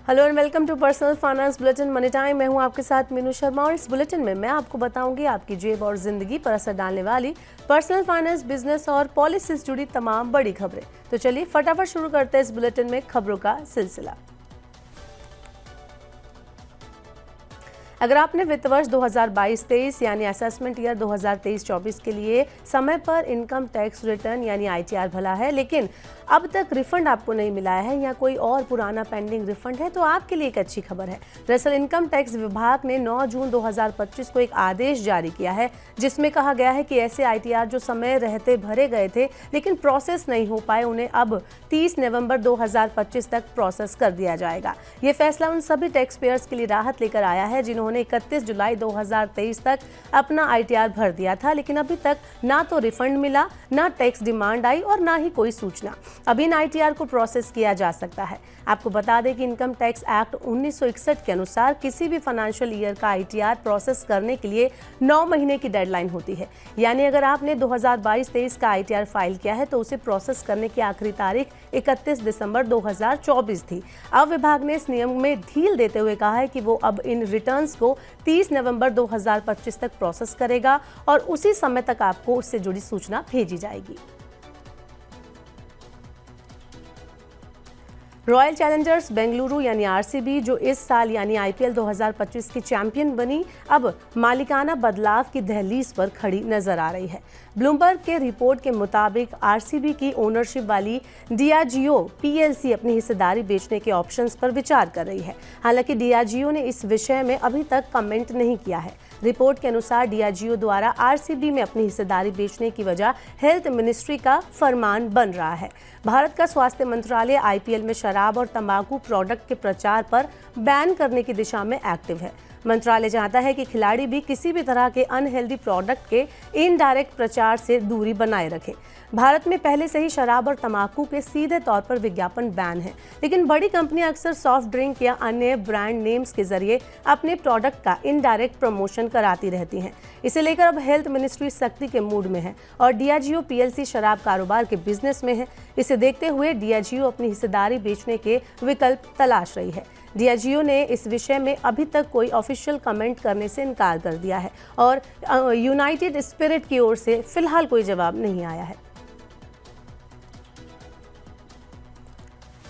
Hello and welcome to personal finance bulletin money time. मैं हूं आपके साथ मीनू शर्मा और इस बुलेटिन में मैं आपको बताऊंगी आपकी जेब और जिंदगी पर असर डालने वाली पर्सनल फाइनेंस, बिजनेस और पॉलिसी से जुड़ी तमाम बड़ी खबरें। तो चलिए फटाफट शुरू करते हैं इस बुलेटिन में खबरों का सिलसिला। अगर आपने वित्त वर्ष 2022-23 यानी असेसमेंट ईयर 2023-24 के लिए समय पर इनकम टैक्स रिटर्न यानी आईटीआर भरा है लेकिन अब तक रिफंड आपको नहीं मिला है या कोई और पुराना पेंडिंग रिफंड है तो आपके लिए एक अच्छी खबर है। दरअसल इनकम टैक्स विभाग ने 9 जून 2025 को एक आदेश जारी किया है जिसमें कहा गया है कि ऐसे आईटीआर जो समय रहते भरे गए थे लेकिन प्रोसेस नहीं हो पाए उन्हें अब 30 नवंबर 2025 तक प्रोसेस कर दिया जाएगा। ये फैसला उन सभी टैक्स पेयर्स के लिए राहत लेकर आया है जिन्होंने 31 जुलाई 2023 तक अपना आईटीआर भर दिया था लेकिन अभी तक ना तो रिफंड मिला, ना टैक्स डिमांड आई और ना ही कोई सूचना। अब इन आईटीआर को प्रोसेस किया जा सकता है। आपको बता दें कि इनकम टैक्स एक्ट 1961 के अनुसार किसी भी फाइनेंशियल ईयर का आईटीआर प्रोसेस करने के लिए 9 महीने की डेडलाइन होती है। यानी अगर आपने 2022-23 का आईटीआर फाइल किया है तो उसे प्रोसेस करने की आखिरी तारीख 31 दिसंबर 2024 थी। अब विभाग ने इस नियम में ढील देते हुए कहा है कि वो अब इन रिटर्न्स को 30 नवंबर 2025 तक प्रोसेस करेगा और उसी समय तक आपको उससे जुड़ी सूचना भेजी जाएगी। रॉयल चैलेंजर्स बेंगलुरु यानी आरसीबी जो इस साल यानी आईपीएल 2025 की चैंपियन बनी, अब मालिकाना बदलाव की दहलीज पर खड़ी नजर आ रही है। ब्लूमबर्ग के रिपोर्ट के मुताबिक आरसीबी की ओनरशिप वाली डियाजियो पीएलसी अपनी हिस्सेदारी बेचने के ऑप्शंस पर विचार कर रही है। हालांकि डियाजियो ने इस विषय में अभी तक कमेंट नहीं किया है। रिपोर्ट के अनुसार डियाजियो द्वारा आरसीबी में अपनी हिस्सेदारी बेचने की वजह हेल्थ मिनिस्ट्री का फरमान बन रहा है। भारत का स्वास्थ्य मंत्रालय आईपीएल में शराब और तंबाकू प्रोडक्ट के प्रचार पर बैन करने की दिशा में एक्टिव है। मंत्रालय चाहता है कि खिलाड़ी भी किसी भी तरह के अनहेल्दी प्रोडक्ट के इनडायरेक्ट प्रचार से दूरी बनाए रखें। भारत में पहले से ही शराब और तंबाकू के सीधे तौर पर विज्ञापन बैन है, लेकिन बड़ी कंपनियां अक्सर सॉफ्ट ड्रिंक या अन्य ब्रांड नेम्स के जरिए अपने प्रोडक्ट का इनडायरेक्ट प्रमोशन कराती रहती हैं। इसे लेकर अब हेल्थ मिनिस्ट्री सख्ती के मूड में है और डियाजियो पीएलसी शराब कारोबार के बिजनेस में है। इसे देखते हुए डियाजियो अपनी हिस्सेदारी बेचने के विकल्प तलाश रही है। डियाजियो ने इस विषय में अभी तक कोई ऑफिशियल कमेंट करने से इनकार कर दिया है और यूनाइटेड स्पिरिट की ओर से फिलहाल कोई जवाब नहीं आया है।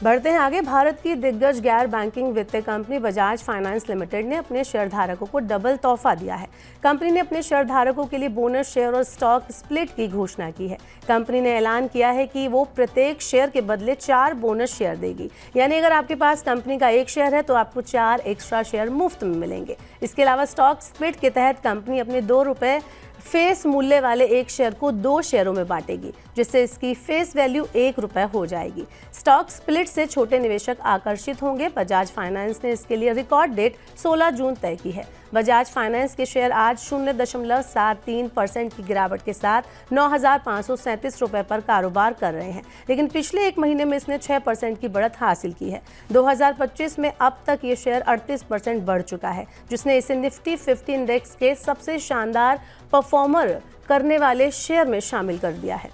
बढ़ते हैं आगे। भारत की दिग्गज गैर बैंकिंग वित्तीय कंपनी बजाज फाइनेंस लिमिटेड ने अपने शेयरधारकों को डबल तोहफा दिया है। कंपनी ने अपने शेयरधारकों के लिए बोनस शेयर और स्टॉक स्प्लिट की घोषणा की है। कंपनी ने ऐलान किया है कि वो प्रत्येक शेयर के बदले 4 बोनस शेयर देगी। यानी अगर आपके पास कंपनी का 1 शेयर है तो आपको 4 एक्स्ट्रा शेयर मुफ्त में मिलेंगे। इसके अलावा स्टॉक स्प्लिट के तहत कंपनी अपने ₹2 फेस मूल्य वाले 1 शेयर को 2 शेयरों में बांटेगी, जिससे इसकी फेस वैल्यू ₹1 हो जाएगी। स्टॉक स्प्लिट से छोटे निवेशक आकर्षित होंगे। बजाज फाइनेंस ने इसके लिए रिकॉर्ड डेट 16 जून तय की है। बजाज फाइनेंस के शेयर आज 0.73% की गिरावट के साथ ₹9,537 पर कारोबार कर रहे हैं, लेकिन पिछले 1 महीने में इसने 6% की बढ़त हासिल की है। 2025 में अब तक ये शेयर 38% बढ़ चुका है, जिसने इसे निफ्टी 50 इंडेक्स के सबसे शानदार परफॉर्मर करने वाले शेयर में शामिल कर दिया है।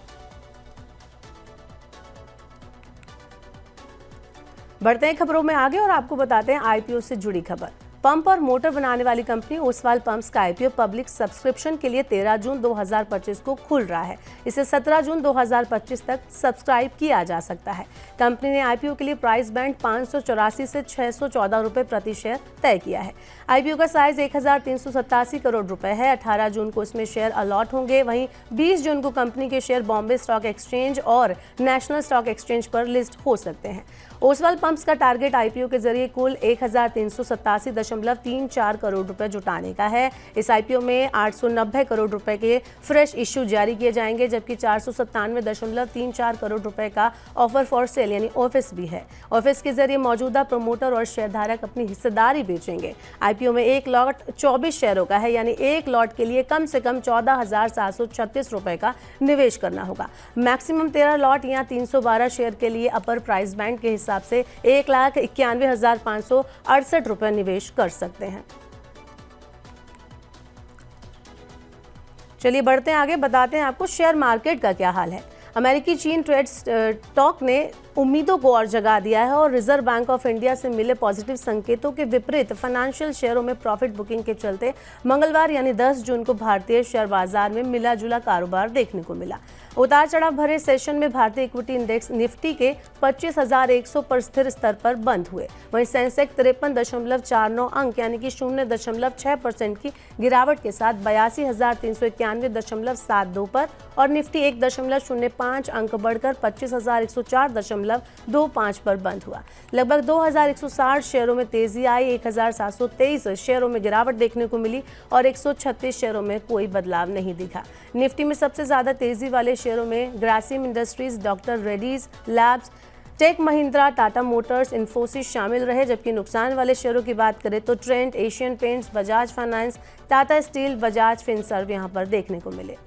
बढ़ते हैं खबरों में आगे और आपको बताते हैं आईपीओ से जुड़ी खबर। पंप और मोटर बनाने वाली कंपनी ओसवाल पंप्स का आईपीओ पब्लिक सब्सक्रिप्शन के लिए 13 जून 2025 को खुल रहा है। इसे 17 जून 2025 तक सब्सक्राइब किया जा सकता है। कंपनी ने आईपीओ के लिए प्राइस बैंड 584 से ₹614 प्रति शेयर तय किया है। आईपीओ का साइज 1387 करोड़ रुपए है। 18 जून को इसमें शेयर अलॉट होंगे। वहीं 20 जून को कंपनी के शेयर बॉम्बे स्टॉक एक्सचेंज और नेशनल स्टॉक एक्सचेंज पर लिस्ट हो सकते हैं। ओसवाल पंप्स का टारगेट आईपीओ के जरिए कुल 1387.34 करोड़ रुपए जुटाने का है। इस आईपीओ में 890 करोड़ रुपए के फ्रेश इश्यू जारी किए जाएंगे, जबकि 497.34 करोड़ रुपए का ऑफर फॉर सेल यानी ऑफिस भी है। ऑफिस के जरिए मौजूदा प्रमोटर और शेयरधारक अपनी हिस्सेदारी बेचेंगे। आईपीओ में एक लॉट 24 शेयरों का है, यानी एक लॉट के लिए कम से कम 14,736 रुपए का निवेश करना होगा। मैक्सिमम 13 लॉट या 312 शेयर के लिए अपर प्राइस बैंड के हिसाब से 1,91,568 रुपए निवेश कर सकते हैं। चलिए बढ़ते हैं आगे, बताते हैं आपको शेयर मार्केट का क्या हाल है। अमेरिकी चीन ट्रेड टॉक ने उम्मीदों को और जगा दिया है और रिजर्व बैंक ऑफ इंडिया से मिले पॉजिटिव संकेतों के विपरीत फाइनेंशियल शेयरों में प्रॉफिट बुकिंग के चलते मंगलवार यानी 10 जून को भारतीय शेयर बाजार में मिला जुला कारोबार देखने को मिला। उतार चढ़ाव भरे सेशन में भारतीय इक्विटी इंडेक्स निफ्टी के 25,100 पर स्थिर स्तर पर बंद हुए। वहीं सेंसेक्स 53.49 अंक यानी कि 0.6% की गिरावट के साथ 82,391.72 पर और निफ्टी 1.05 अंक बढ़कर 25,104.25 पर बंद हुआ। लगभग 2,160 शेयरों में तेजी आई, 1,723 शेयरों में गिरावट देखने को मिली और 136 शेयरों में कोई बदलाव नहीं दिखा। निफ्टी में सबसे ज्यादा तेजी वाले शेयरों में Grasim industries, doctor Reddy's labs, tech Mahindra, Tata motors, Infosys शामिल रहे। जबकि नुकसान वाले शेयरों की बात करें तो Trent, Asian paints, Bajaj finance, Tata steel, Bajaj Finserv यहां पर देखने को मिले।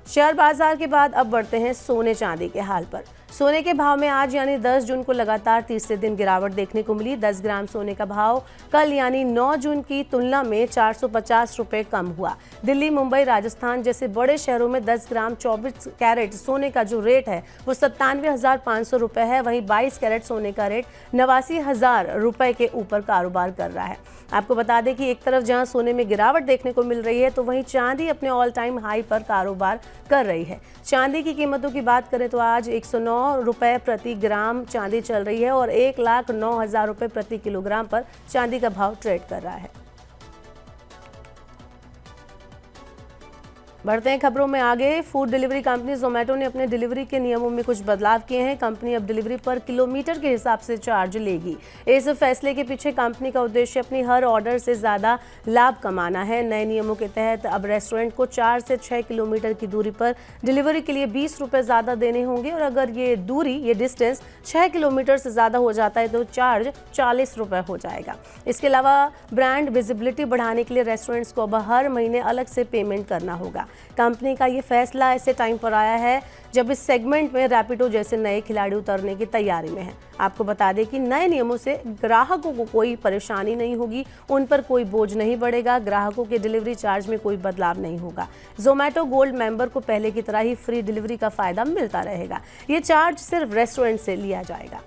शेयर बाजार के बाद अब बढ़ते हैं सोने चांदी के हाल पर। सोने के भाव में आज यानी 10 जून को लगातार तीसरे दिन गिरावट देखने को मिली। 10 ग्राम सोने का भाव कल यानी 9 जून की तुलना में 450 रुपए कम हुआ। दिल्ली, मुंबई, राजस्थान जैसे बड़े शहरों में 10 ग्राम 24 कैरेट सोने का जो रेट है वो 97,500 रुपए है। वहीं 22 कैरेट सोने का रेट 89,000 रुपए के ऊपर कारोबार कर रहा है। आपको बता दें कि एक तरफ जहां सोने में गिरावट देखने को मिल रही है तो वहीं चांदी अपने ऑल टाइम हाई पर कारोबार कर रही है। चांदी की कीमतों की बात करें तो आज 109 रुपए प्रति ग्राम चांदी चल रही है और 1,09,000 रुपए प्रति किलोग्राम पर चांदी का भाव ट्रेड कर रहा है। बढ़ते हैं खबरों में आगे। फूड डिलीवरी कंपनी जोमेटो ने अपने डिलीवरी के नियमों में कुछ बदलाव किए हैं। कंपनी अब डिलीवरी पर किलोमीटर के हिसाब से चार्ज लेगी। इस फैसले के पीछे कंपनी का उद्देश्य अपनी हर ऑर्डर से ज्यादा लाभ कमाना है। नए नियमों के तहत अब रेस्टोरेंट को 4 से 6 किलोमीटर की दूरी पर डिलीवरी के लिए 20 रुपए ज्यादा देने होंगे और अगर ये दूरी, ये डिस्टेंस 6 किलोमीटर से ज्यादा हो जाता है तो चार्ज 40 रुपए हो जाएगा। इसके अलावा ब्रांड विजिबिलिटी बढ़ाने के लिए रेस्टोरेंट्स को अब हर महीने अलग से पेमेंट करना होगा। कंपनी का ये फैसला ऐसे टाइम पर आया है जब इस सेगमेंट में रैपिडो जैसे नए खिलाड़ी उतरने की तैयारी में है। आपको बता दें कि नए नियमों से ग्राहकों को कोई परेशानी नहीं होगी, उन पर कोई बोझ नहीं बढ़ेगा। ग्राहकों के डिलीवरी चार्ज में कोई बदलाव नहीं होगा। जोमेटो गोल्ड मेंबर को पहले की तरह ही फ्री डिलीवरी का फायदा मिलता रहेगा। ये चार्ज सिर्फ रेस्टोरेंट से लिया जाएगा।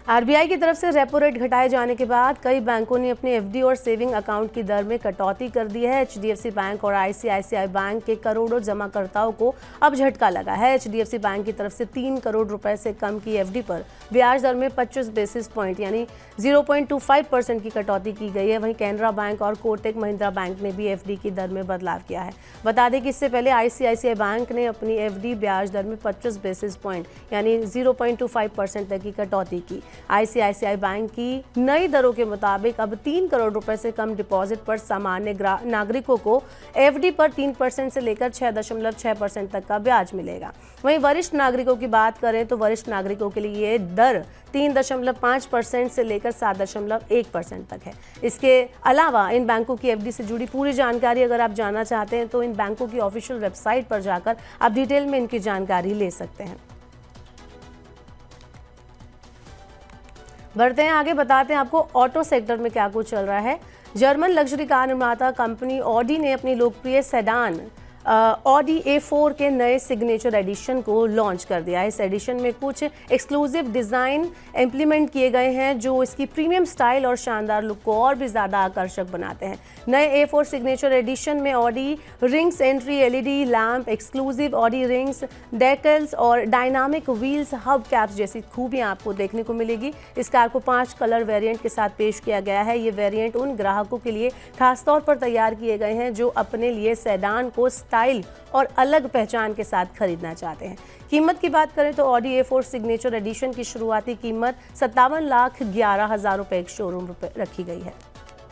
आरबीआई की तरफ से रेपो रेट घटाए जाने के बाद कई बैंकों ने अपने एफडी और सेविंग अकाउंट की दर में कटौती कर दी है। एचडीएफसी बैंक और आईसीआईसीआई बैंक के करोड़ों जमाकर्ताओं को अब झटका लगा है। एचडीएफसी बैंक की तरफ से 3 करोड़ रुपए से कम की एफडी पर ब्याज दर में 25 बेसिस पॉइंट यानी 0.25% की कटौती की गई है। वहीं कैनरा बैंक और कोटक महिंद्रा बैंक ने भी एफडी की दर में बदलाव किया है। बता दें कि इससे पहले आईसीआईसीआई बैंक ने अपनी एफडी ब्याज दर में 25 बेसिस पॉइंट यानी 0.25% तक की कटौती की। आईसीआईसीआई बैंक की नई दरों के मुताबिक अब 3 करोड़ रुपए से कम डिपॉजिट पर सामान्य नागरिकों को एफडी पर 3% से लेकर 6.6% तक का ब्याज मिलेगा। वहीं वरिष्ठ नागरिकों की बात करें तो वरिष्ठ नागरिकों के लिए ये दर 3.5% से लेकर 7.1% तक है। इसके अलावा इन बैंकों की एफडी से जुड़ी पूरी जानकारी अगर आप जानना चाहते हैं तो इन बैंकों की ऑफिशियल वेबसाइट पर जाकर आप डिटेल में इनकी जानकारी ले सकते हैं। बढ़ते हैं आगे, बताते हैं आपको ऑटो सेक्टर में क्या कुछ चल रहा है। जर्मन लग्जरी कार निर्माता कंपनी ऑडी ने अपनी लोकप्रिय सेडान ऑडी A4 के नए सिग्नेचर एडिशन को लॉन्च कर दिया है। इस एडिशन में कुछ एक्सक्लूसिव डिज़ाइन इम्प्लीमेंट किए गए हैं जो इसकी प्रीमियम स्टाइल और शानदार लुक को और भी ज़्यादा आकर्षक बनाते हैं। नए A4 सिग्नेचर एडिशन में Audi rings entry LED lamp, exclusive Audi rings, decals और डायनामिक व्हील्स, हब कैप्स जैसी खूबियां आपको देखने को मिलेगी। इस कार को 5 कलर वेरिएंट के साथ पेश किया गया है। ये वेरिएंट उन ग्राहकों के लिए खासतौर पर तैयार किए गए हैं जो अपने लिए सेडान को स्टाइल और अलग पहचान के साथ खरीदना चाहते हैं। कीमत की बात करें तो ऑडी A4 सिग्नेचर एडिशन की शुरुआती कीमत 57,11,000 रुपए एक शोरूम रखी गई है।